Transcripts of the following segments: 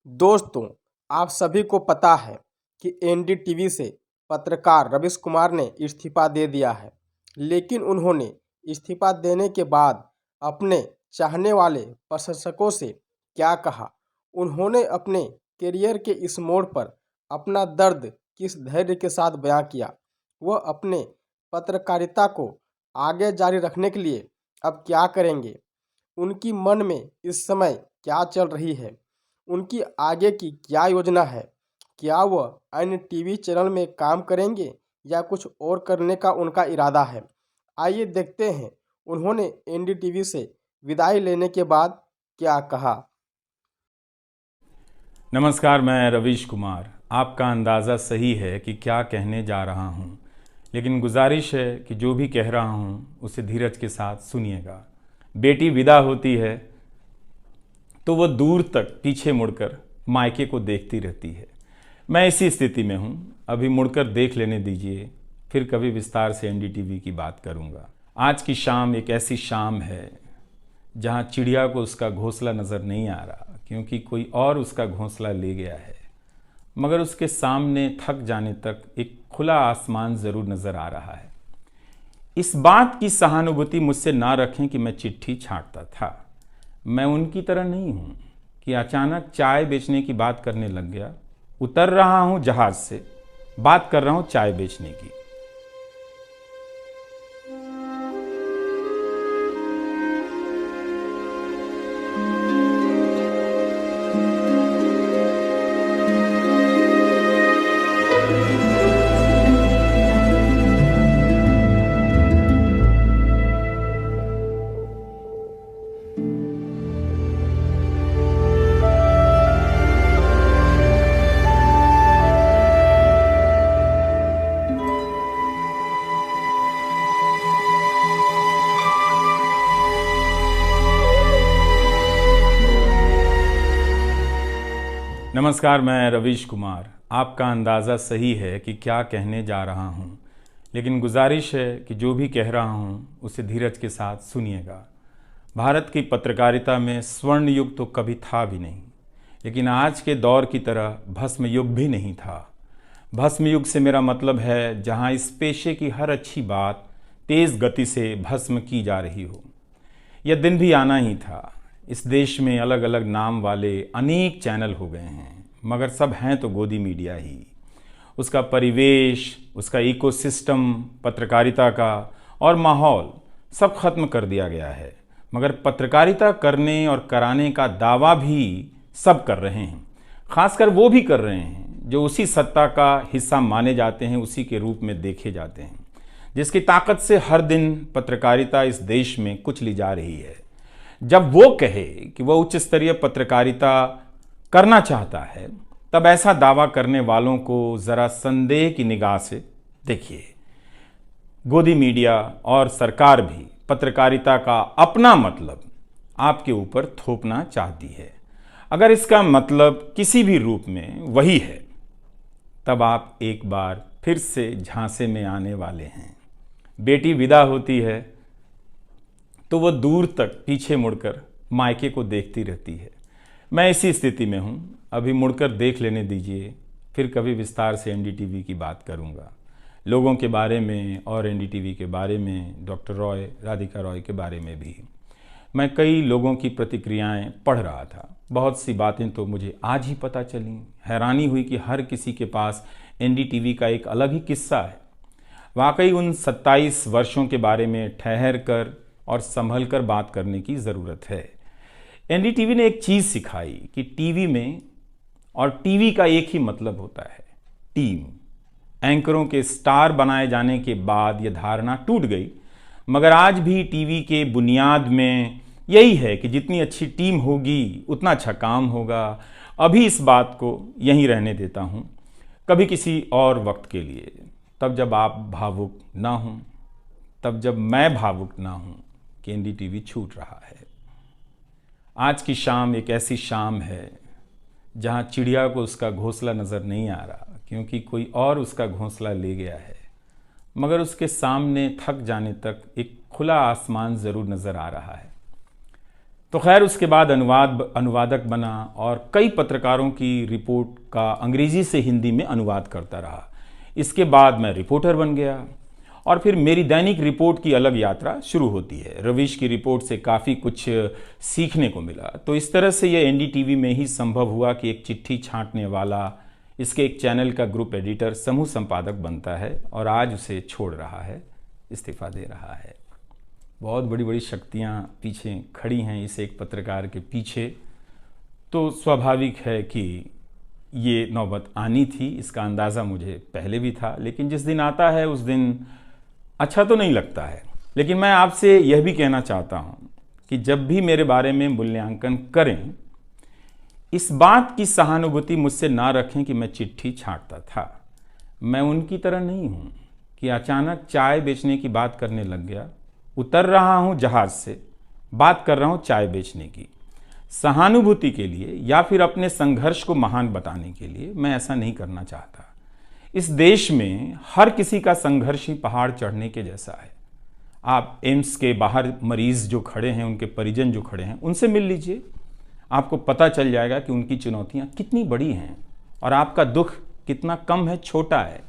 दोस्तों, आप सभी को पता है कि एनडीटीवी से पत्रकार रवीश कुमार ने इस्तीफा दे दिया है। लेकिन उन्होंने इस्तीफा देने के बाद अपने चाहने वाले प्रशंसकों से क्या कहा, उन्होंने अपने करियर के इस मोड़ पर अपना दर्द किस धैर्य के साथ बयां किया, वह अपने पत्रकारिता को आगे जारी रखने के लिए अब क्या करेंगे, उनकी मन में इस समय क्या चल रही है, उनकी आगे की क्या योजना है, क्या वह अन्य टीवी चैनल में काम करेंगे या कुछ और करने का उनका इरादा है। आइए देखते हैं उन्होंने एनडीटीवी से विदाई लेने के बाद क्या कहा। नमस्कार, मैं रवीश कुमार। आपका अंदाज़ा सही है कि क्या कहने जा रहा हूँ, लेकिन गुजारिश है कि जो भी कह रहा हूँ उसे धीरज के साथ सुनिएगा। बेटी विदा होती है तो वह दूर तक पीछे मुड़कर मायके को देखती रहती है। मैं इसी स्थिति में हूँ। अभी मुड़कर देख लेने दीजिए, फिर कभी विस्तार से एनडीटीवी की बात करूँगा। आज की शाम एक ऐसी शाम है जहाँ चिड़िया को उसका घोंसला नज़र नहीं आ रहा, क्योंकि कोई और उसका घोंसला ले गया है। मगर उसके सामने थक जाने तक एक खुला आसमान ज़रूर नज़र आ रहा है। इस बात की सहानुभूति मुझसे ना रखें कि मैं चिट्ठी छांटता था। मैं उनकी तरह नहीं हूँ कि अचानक चाय बेचने की बात करने लग गया। उतर रहा हूँ जहाज़ से, बात कर रहा हूँ चाय बेचने की। नमस्कार, मैं रवीश कुमार। आपका अंदाज़ा सही है कि क्या कहने जा रहा हूँ, लेकिन गुजारिश है कि जो भी कह रहा हूँ उसे धीरज के साथ सुनिएगा। भारत की पत्रकारिता में स्वर्ण युग तो कभी था भी नहीं, लेकिन आज के दौर की तरह भस्म युग भी नहीं था। भस्म युग से मेरा मतलब है जहाँ इस पेशे की हर अच्छी बात तेज़ गति से भस्म की जा रही हो। यह दिन भी आना ही था। इस देश में अलग अलग नाम वाले अनेक चैनल हो गए हैं, मगर सब हैं तो गोदी मीडिया ही। उसका परिवेश, उसका इकोसिस्टम, पत्रकारिता का और माहौल सब खत्म कर दिया गया है। मगर पत्रकारिता करने और कराने का दावा भी सब कर रहे हैं। खासकर वो भी कर रहे हैं जो उसी सत्ता का हिस्सा माने जाते हैं, उसी के रूप में देखे जाते हैं, जिसकी ताकत से हर दिन पत्रकारिता इस देश में कुचली जा रही है। जब वो कहे कि वह उच्च स्तरीय पत्रकारिता करना चाहता है, तब ऐसा दावा करने वालों को ज़रा संदेह की निगाह से देखिए। गोदी मीडिया और सरकार भी पत्रकारिता का अपना मतलब आपके ऊपर थोपना चाहती है। अगर इसका मतलब किसी भी रूप में वही है, तब आप एक बार फिर से झांसे में आने वाले हैं। बेटी विदा होती है तो वह दूर तक पीछे मुड़कर मायके को देखती रहती है। मैं इसी स्थिति में हूँ। अभी मुड़कर देख लेने दीजिए, फिर कभी विस्तार से एनडीटीवी की बात करूँगा। लोगों के बारे में और एनडीटीवी के बारे में, डॉक्टर रॉय, राधिका रॉय के बारे में भी। मैं कई लोगों की प्रतिक्रियाएं पढ़ रहा था। बहुत सी बातें तो मुझे आज ही पता चली। हैरानी हुई कि हर किसी के पास एनडीटीवी का एक अलग ही किस्सा है। वाकई उन 27 वर्षों के बारे में ठहर कर और संभल कर बात करने की ज़रूरत है। एनडीटीवी ने एक चीज़ सिखाई कि टीवी में और टीवी का एक ही मतलब होता है, टीम। एंकरों के स्टार बनाए जाने के बाद यह धारणा टूट गई, मगर आज भी टीवी के बुनियाद में यही है कि जितनी अच्छी टीम होगी उतना अच्छा काम होगा। अभी इस बात को यहीं रहने देता हूँ, कभी किसी और वक्त के लिए, तब जब आप भावुक ना हों, तब जब मैं भावुक ना हूँ कि एनडीटीवी छूट रहा है। आज की शाम एक ऐसी शाम है जहाँ चिड़िया को उसका घोंसला नज़र नहीं आ रहा, क्योंकि कोई और उसका घोंसला ले गया है। मगर उसके सामने थक जाने तक एक खुला आसमान ज़रूर नज़र आ रहा है। तो खैर उसके बाद अनुवादक बना और कई पत्रकारों की रिपोर्ट का अंग्रेजी से हिंदी में अनुवाद करता रहा। इसके बाद मैं रिपोर्टर बन गया और फिर मेरी दैनिक रिपोर्ट की अलग यात्रा शुरू होती है। रवीश की रिपोर्ट से काफ़ी कुछ सीखने को मिला। तो इस तरह से ये एनडीटीवी में ही संभव हुआ कि एक चिट्ठी छांटने वाला इसके एक चैनल का ग्रुप एडिटर समूह संपादक बनता है और आज उसे छोड़ रहा है, इस्तीफा दे रहा है। बहुत बड़ी बड़ी शक्तियाँ पीछे खड़ी हैं इस एक पत्रकार के पीछे। तो स्वाभाविक है कि ये नौबत आनी थी, इसका अंदाज़ा मुझे पहले भी था। लेकिन जिस दिन आता है उस दिन अच्छा तो नहीं लगता है। लेकिन मैं आपसे यह भी कहना चाहता हूँ कि जब भी मेरे बारे में मूल्यांकन करें, इस बात की सहानुभूति मुझसे ना रखें कि मैं चिट्ठी छांटता था। मैं उनकी तरह नहीं हूँ कि अचानक चाय बेचने की बात करने लग गया। उतर रहा हूँ जहाज़ से, बात कर रहा हूँ चाय बेचने की। सहानुभूति के लिए या फिर अपने संघर्ष को महान बताने के लिए मैं ऐसा नहीं करना चाहता। इस देश में हर किसी का संघर्ष ही पहाड़ चढ़ने के जैसा है। आप एम्स के बाहर मरीज जो खड़े हैं, उनके परिजन जो खड़े हैं, उनसे मिल लीजिए। आपको पता चल जाएगा कि उनकी चुनौतियां कितनी बड़ी हैं और आपका दुख कितना कम है, छोटा है।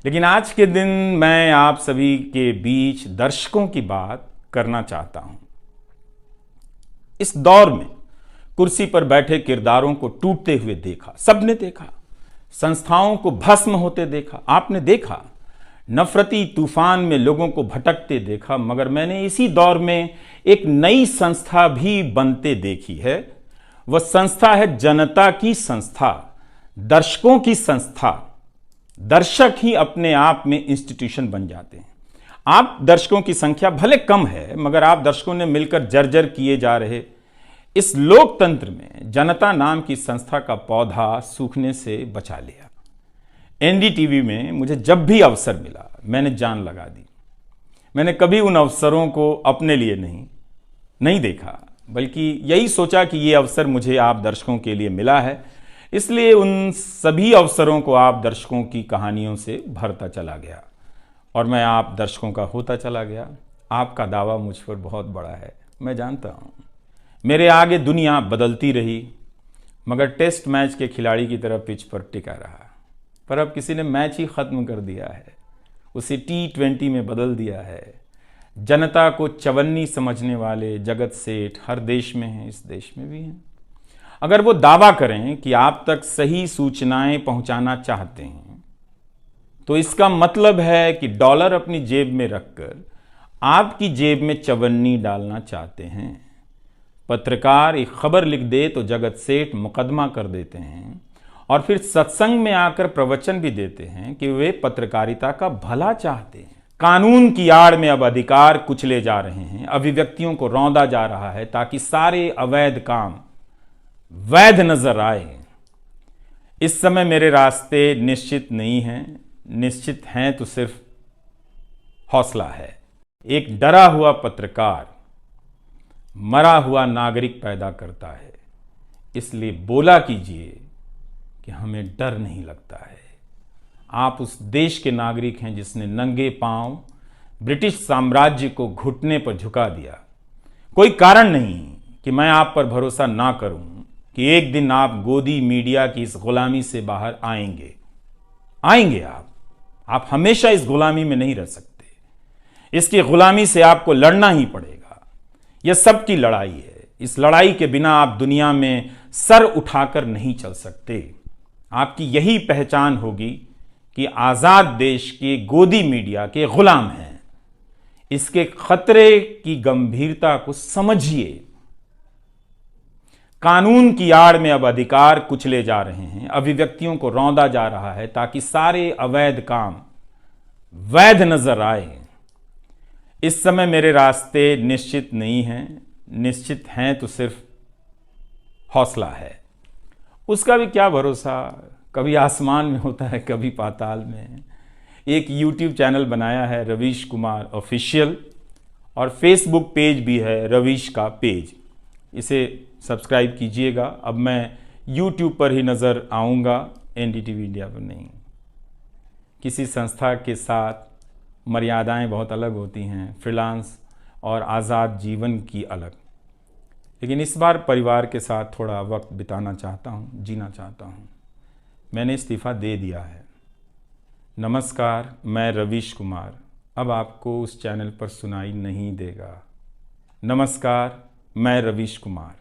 लेकिन आज के दिन मैं आप सभी के बीच दर्शकों की बात करना चाहता हूं। इस दौर में कुर्सी पर बैठे किरदारों को टूटते हुए देखा, सबने देखा। संस्थाओं को भस्म होते देखा, आपने देखा। नफरती तूफान में लोगों को भटकते देखा। मगर मैंने इसी दौर में एक नई संस्था भी बनते देखी है। वह संस्था है जनता की संस्था, दर्शकों की संस्था। दर्शक ही अपने आप में इंस्टीट्यूशन बन जाते हैं। आप दर्शकों की संख्या भले कम है, मगर आप दर्शकों ने मिलकर जर्जर किए जा रहे इस लोकतंत्र में जनता नाम की संस्था का पौधा सूखने से बचा लिया। एनडीटीवी में मुझे जब भी अवसर मिला मैंने जान लगा दी। मैंने कभी उन अवसरों को अपने लिए नहीं देखा, बल्कि यही सोचा कि ये अवसर मुझे आप दर्शकों के लिए मिला है, इसलिए उन सभी अवसरों को आप दर्शकों की कहानियों से भरता चला गया और मैं आप दर्शकों का होता चला गया। आपका दावा मुझ पर बहुत बड़ा है, मैं जानता हूँ। मेरे आगे दुनिया बदलती रही, मगर टेस्ट मैच के खिलाड़ी की तरह पिच पर टिका रहा। पर अब किसी ने मैच ही ख़त्म कर दिया है, उसे T20 में बदल दिया है। जनता को चवन्नी समझने वाले जगत सेठ हर देश में हैं, इस देश में भी हैं। अगर वो दावा करें कि आप तक सही सूचनाएं पहुंचाना चाहते हैं, तो इसका मतलब है कि डॉलर अपनी जेब में रखकर आपकी जेब में चवन्नी डालना चाहते हैं। पत्रकार एक खबर लिख दे तो जगत सेठ मुकदमा कर देते हैं और फिर सत्संग में आकर प्रवचन भी देते हैं कि वे पत्रकारिता का भला चाहते हैं। कानून की आड़ में अब अधिकार कुचले जा रहे हैं, अभिव्यक्तियों को रौंदा जा रहा है ताकि सारे अवैध काम वैध नजर आए। इस समय मेरे रास्ते निश्चित नहीं हैं, निश्चित हैं तो सिर्फ हौसला है। एक डरा हुआ पत्रकार मरा हुआ नागरिक पैदा करता है, इसलिए बोला कीजिए कि हमें डर नहीं लगता है। आप उस देश के नागरिक हैं जिसने नंगे पांव ब्रिटिश साम्राज्य को घुटने पर झुका दिया। कोई कारण नहीं कि मैं आप पर भरोसा ना करूं कि एक दिन आप गोदी मीडिया की इस गुलामी से बाहर आएंगे। आप हमेशा इस गुलामी में नहीं रह सकते। इसकी गुलामी से आपको लड़ना ही पड़ेगा। यह सबकी लड़ाई है। इस लड़ाई के बिना आप दुनिया में सर उठाकर नहीं चल सकते। आपकी यही पहचान होगी कि आजाद देश के गोदी मीडिया के गुलाम हैं। इसके खतरे की गंभीरता को समझिए। कानून की आड़ में अब अधिकार कुचले जा रहे हैं, अभिव्यक्तियों को रौंदा जा रहा है ताकि सारे अवैध काम वैध नजर आए। इस समय मेरे रास्ते निश्चित नहीं हैं, निश्चित हैं तो सिर्फ हौसला है। उसका भी क्या भरोसा, कभी आसमान में होता है, कभी पाताल में। एक YouTube चैनल बनाया है रवीश कुमार ऑफिशियल और फेसबुक पेज भी है रवीश का पेज। इसे सब्सक्राइब कीजिएगा। अब मैं YouTube पर ही नज़र आऊँगा, एनडीटीवी इंडिया पर नहीं। किसी संस्था के साथ मर्यादाएं बहुत अलग होती हैं, फ्रीलांस और आज़ाद जीवन की अलग। लेकिन इस बार परिवार के साथ थोड़ा वक्त बिताना चाहता हूँ, जीना चाहता हूँ। मैंने इस्तीफ़ा दे दिया है। नमस्कार, मैं रवीश कुमार अब आपको उस चैनल पर सुनाई नहीं देगा। नमस्कार, मैं रवीश कुमार।